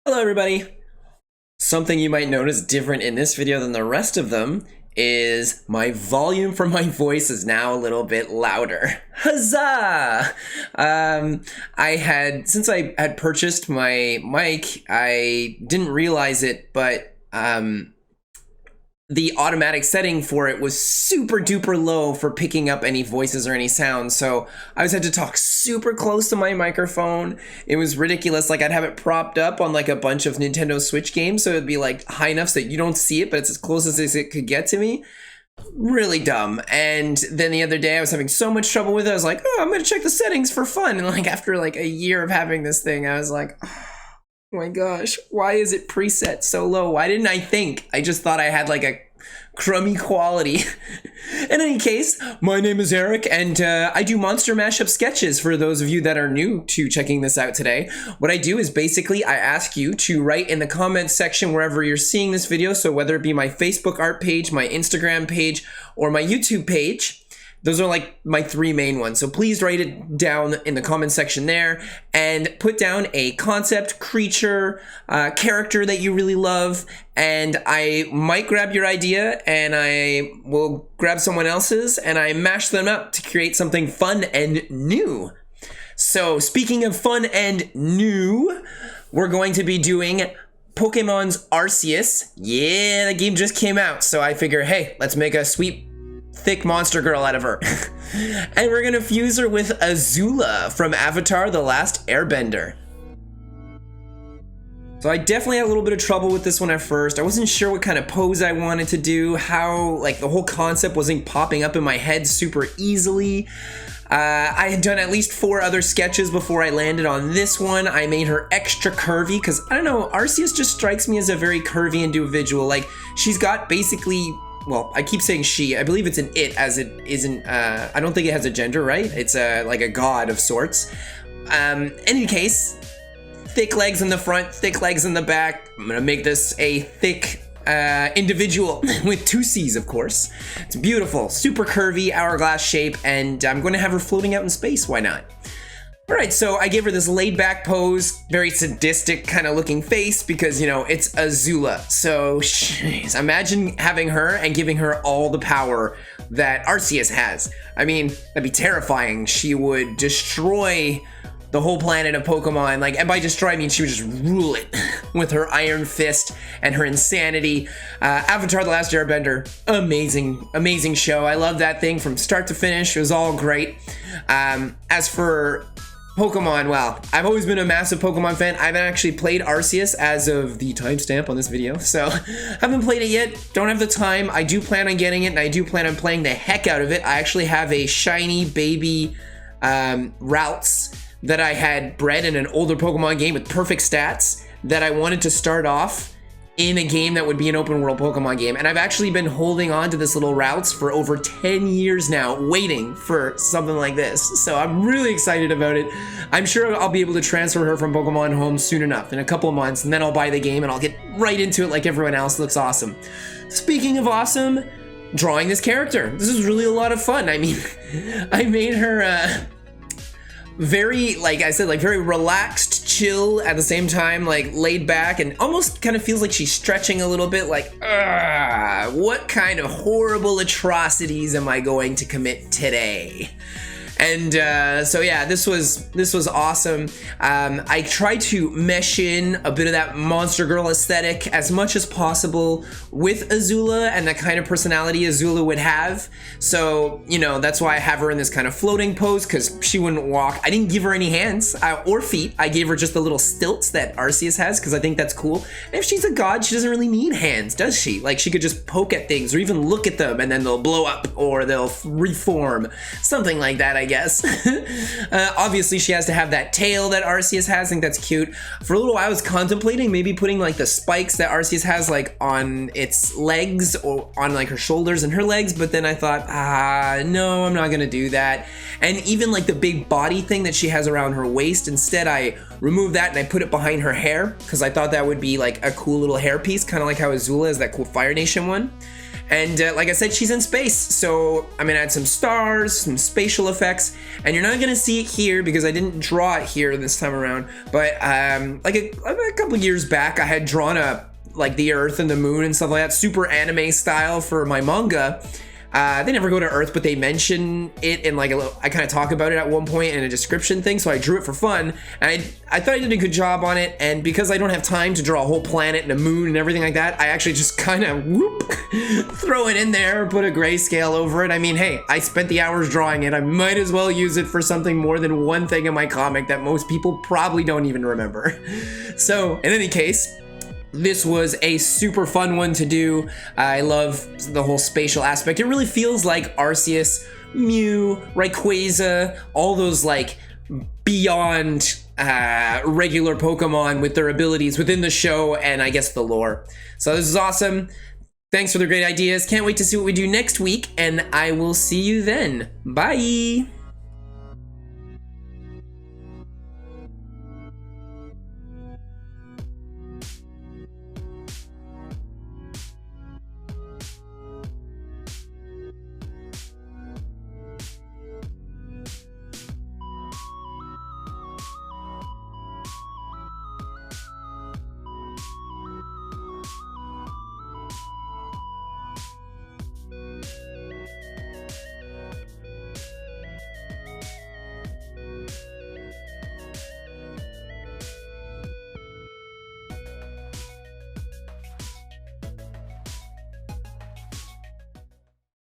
Hello everybody! Something you might notice different in this video than the rest of them is my volume for my voice is now a little bit louder. Huzzah! Since I had purchased my mic, I didn't realize it, but the automatic setting for it was super duper low for picking up any voices or any sounds. So I always had to talk super close to my microphone. It was ridiculous. Like I'd have it propped up on like a bunch of Nintendo Switch games. So it'd be like high enough so that you don't see it, but it's as close as it could get to me. Really dumb. And then the other day I was having so much trouble with it. I was like, oh, I'm going to check the settings for fun. And like after like a year of having this thing, I was like, oh my gosh, why is it preset so low? Why didn't I think? I just thought I had like a crummy quality. In any case, my name is Eric, and I do monster mashup sketches for those of you that are new to checking this out today. What I do is basically I ask you to write in the comments section wherever you're seeing this video, so whether it be my Facebook art page, my Instagram page, or my YouTube page. Those are like my three main ones. So please write it down in the comment section there and put down a concept, creature, character that you really love. And I might grab your idea and I will grab someone else's and I mash them up to create something fun and new. So speaking of fun and new, we're going to be doing Pokemon's Arceus. Yeah, the game just came out. So I figure, hey, let's make a sweet thick monster girl out of her. And we're gonna fuse her with Azula from Avatar: The Last Airbender. So I definitely had a little bit of trouble with this one at first. I wasn't sure what kind of pose I wanted to do, how like the whole concept wasn't popping up in my head super easily. I had done at least 4 other sketches before I landed on this one. I made her extra curvy because I don't know, Arceus just strikes me as a very curvy individual. Like she's got basically, well, I keep saying she. I believe it's an it, as it isn't. I don't think it has a gender, right? It's like a god of sorts. Any case, thick legs in the front, thick legs in the back. I'm gonna make this a thick individual with 2 C's, of course. It's beautiful, super curvy, hourglass shape, and I'm going to have her floating out in space. Why not? All right, so I gave her this laid-back pose, very sadistic kind of looking face because, you know, it's Azula. So, jeez, imagine having her and giving her all the power that Arceus has. I mean, that'd be terrifying. She would destroy the whole planet of Pokemon. Like, and by destroy, I mean she would just rule it with her iron fist and her insanity. Avatar: The Last Airbender, amazing, amazing show. I love that thing from start to finish. It was all great. As for Pokemon, well, I've always been a massive Pokemon fan. I haven't actually played Arceus as of the timestamp on this video, so haven't played it yet, don't have the time. I do plan on getting it, and I do plan on playing the heck out of it. I actually have a shiny baby Routes that I had bred in an older Pokemon game with perfect stats that I wanted to start off in a game that would be an open world Pokemon game. And I've actually been holding on to this little Routes for over 10 years now, waiting for something like this. So I'm really excited about it. I'm sure I'll be able to transfer her from Pokemon Home soon enough, in a couple of months, and then I'll buy the game and I'll get right into it like everyone else. Looks awesome. Speaking of awesome, drawing this character. This is really a lot of fun. I mean, I made her very, like I said, like very relaxed, chill, at the same time, like laid back, and almost kind of feels like she's stretching a little bit, like, what kind of horrible atrocities am I going to commit today? And so yeah, this was awesome. I tried to mesh in a bit of that monster girl aesthetic as much as possible with Azula and the kind of personality Azula would have. So, you know, that's why I have her in this kind of floating pose, because she wouldn't walk. I didn't give her any hands or feet. I gave her just the little stilts that Arceus has, because I think that's cool. And if she's a god, she doesn't really need hands, does she? Like, she could just poke at things or even look at them and then they'll blow up or they'll reform. Something like that, I guess. Obviously she has to have that tail that Arceus has. I think that's cute. For a little while I was contemplating maybe putting like the spikes that Arceus has like on its legs or on like her shoulders and her legs, but then I thought, no, I'm not gonna do that. And even like the big body thing that she has around her waist, instead I removed that and I put it behind her hair because I thought that would be like a cool little hair piece, kind of like how Azula is that cool Fire Nation one. And like I said, she's in space, so I'm gonna add some stars, some spatial effects, and you're not gonna see it here because I didn't draw it here this time around. But like a couple years back, I had drawn like the Earth and the Moon and stuff like that, super anime style for my manga. They never go to Earth, but they mention it in like I kind of talk about it at one point in a description thing, so I drew it for fun, and I thought I did a good job on it, and because I don't have time to draw a whole planet and a moon and everything like that, I actually just kind of throw it in there, put a grayscale over it. I mean, hey, I spent the hours drawing it, I might as well use it for something more than one thing in my comic that most people probably don't even remember. So, in any case, this was a super fun one to do. I love the whole spatial aspect. It really feels like Arceus, Mew, Rayquaza, all those like beyond regular Pokemon with their abilities within the show and I guess the lore. So this is awesome. Thanks for the great ideas. Can't wait to see what we do next week, and I will see you then. Bye!